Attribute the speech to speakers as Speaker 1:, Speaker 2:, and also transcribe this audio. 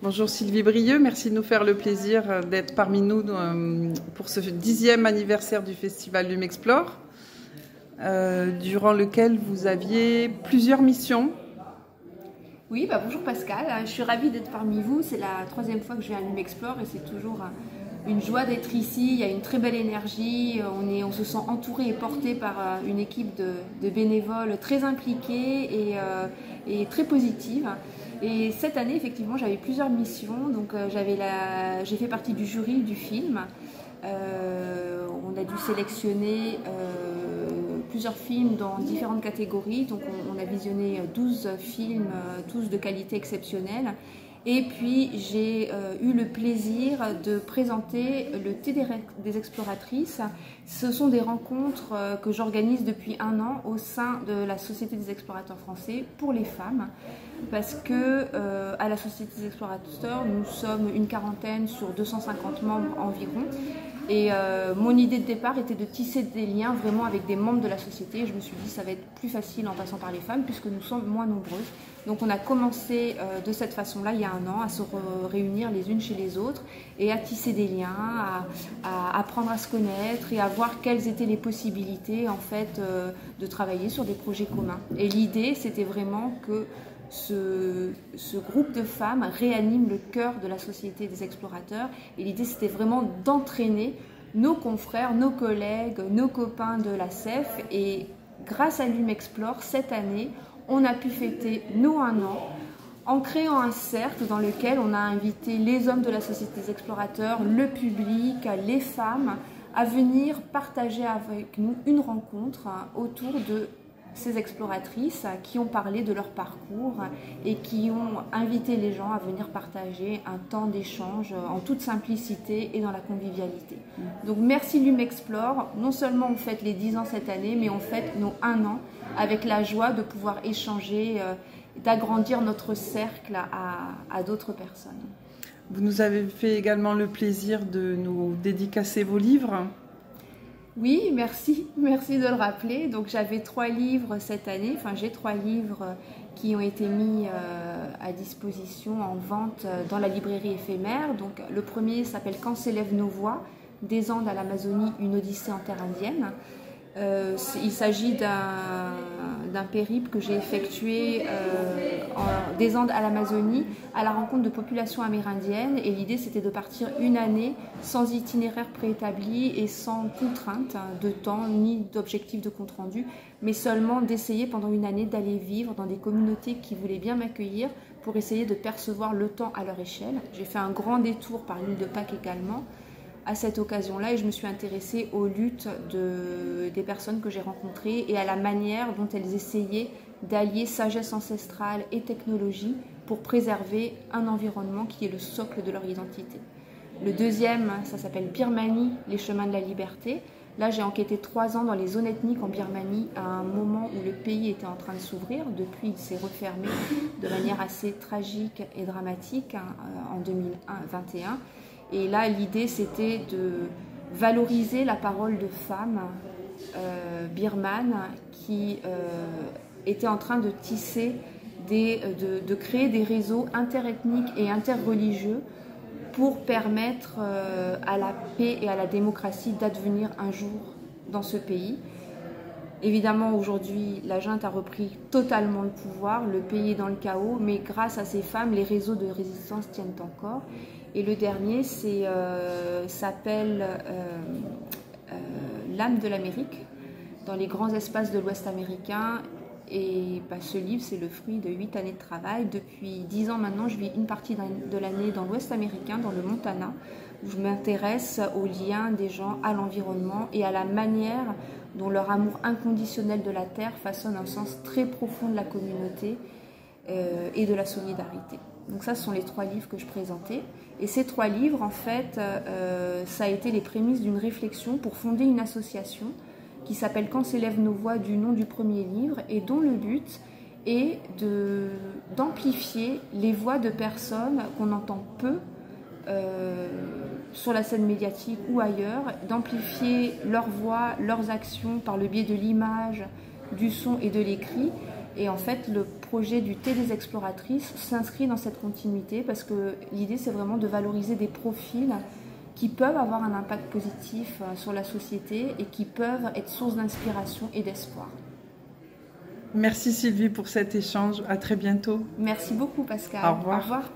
Speaker 1: Bonjour Sylvie Brieux, merci de nous faire le plaisir d'être parmi nous pour ce 10e anniversaire du festival Lumexplore, durant lequel vous aviez plusieurs missions.
Speaker 2: Oui, bonjour Pascal, je suis ravie d'être parmi vous. C'est la 3e fois que je viens à Lumexplore et c'est toujours une joie d'être ici. Il y a une très belle énergie, on se sent entouré et porté par une équipe de bénévoles très impliqués et très positive. Et cette année, effectivement, j'avais plusieurs missions. Donc, j'ai fait partie du jury du film. On a dû sélectionner plusieurs films dans différentes catégories. Donc, on a visionné 12 films, tous de qualité exceptionnelle. Et puis, j'ai eu le plaisir de présenter le Thé des exploratrices. Ce sont des rencontres que j'organise depuis 1 an au sein de la Société des explorateurs français pour les femmes. Parce que à la Société des explorateurs, nous sommes une quarantaine sur 250 membres environ. Et mon idée de départ était de tisser des liens vraiment avec des membres de la société. Je me suis dit ça va être plus facile en passant par les femmes puisque nous sommes moins nombreuses. Donc on a commencé de cette façon-là il y a 1 an à se réunir les unes chez les autres et à tisser des liens, à apprendre à se connaître et à voir quelles étaient les possibilités en fait de travailler sur des projets communs. Et l'idée c'était vraiment que ce groupe de femmes réanime le cœur de la Société des explorateurs et l'idée c'était vraiment d'entraîner nos confrères, nos collègues, nos copains de la CEF et grâce à Lumexplore cette année on a pu fêter nos 1 an en créant un cercle dans lequel on a invité les hommes de la Société des explorateurs, le public, les femmes à venir partager avec nous une rencontre autour de ces exploratrices qui ont parlé de leur parcours et qui ont invité les gens à venir partager un temps d'échange en toute simplicité et dans la convivialité. Donc merci Lumexplore, non seulement on fête les 10 ans cette année, mais on fête nos 1 an avec la joie de pouvoir échanger, d'agrandir notre cercle à d'autres personnes.
Speaker 1: Vous nous avez fait également le plaisir de nous dédicacer vos livres.
Speaker 2: Oui, merci de le rappeler. Donc j'avais 3 livres cette année, enfin j'ai 3 livres qui ont été mis à disposition en vente dans la librairie éphémère. Donc le premier s'appelle Quand s'élèvent nos voix, des Andes à l'Amazonie, une odyssée en terre indienne. Il s'agit d'un périple que j'ai effectué des Andes à l'Amazonie à la rencontre de populations amérindiennes et l'idée c'était de partir 1 année sans itinéraire préétabli et sans contrainte de temps ni d'objectif de compte rendu mais seulement d'essayer pendant 1 année d'aller vivre dans des communautés qui voulaient bien m'accueillir pour essayer de percevoir le temps à leur échelle. J'ai fait un grand détour par l'île de Pâques également à cette occasion-là et je me suis intéressée aux luttes des personnes que j'ai rencontrées et à la manière dont elles essayaient d'allier sagesse ancestrale et technologie pour préserver un environnement qui est le socle de leur identité. Le deuxième, ça s'appelle Birmanie, les chemins de la liberté. Là, j'ai enquêté 3 ans dans les zones ethniques en Birmanie à un moment où le pays était en train de s'ouvrir. Depuis, il s'est refermé de manière assez tragique et dramatique en 2021. Et là, l'idée, c'était de valoriser la parole de femmes birmanes qui étaient en train de tisser, de créer des réseaux interethniques et interreligieux pour permettre à la paix et à la démocratie d'advenir un jour dans ce pays. Évidemment, aujourd'hui, la junte a repris totalement le pouvoir, le pays est dans le chaos, mais grâce à ces femmes, les réseaux de résistance tiennent encore. Et le dernier s'appelle L'âme de l'Amérique, dans les grands espaces de l'Ouest américain. Et ce livre, c'est le fruit de 8 années de travail. Depuis 10 ans maintenant, je vis une partie de l'année dans l'Ouest américain, dans le Montana, où je m'intéresse aux liens des gens à l'environnement et à la manière dont leur amour inconditionnel de la terre façonne un sens très profond de la communauté et de la solidarité. Donc ça, ce sont les 3 livres que je présentais. Et ces 3 livres, en fait, ça a été les prémices d'une réflexion pour fonder une association qui s'appelle Quand s'élèvent nos voix, du nom du premier livre, et dont le but est d'amplifier les voix de personnes qu'on entend peu sur la scène médiatique ou ailleurs, d'amplifier leurs voix, leurs actions par le biais de l'image, du son et de l'écrit, Et en fait, le projet du thé des exploratrices s'inscrit dans cette continuité parce que l'idée, c'est vraiment de valoriser des profils qui peuvent avoir un impact positif sur la société et qui peuvent être source d'inspiration et d'espoir.
Speaker 1: Merci Sylvie pour cet échange. À très bientôt.
Speaker 2: Merci beaucoup Pascal.
Speaker 1: Au revoir.
Speaker 2: Au revoir.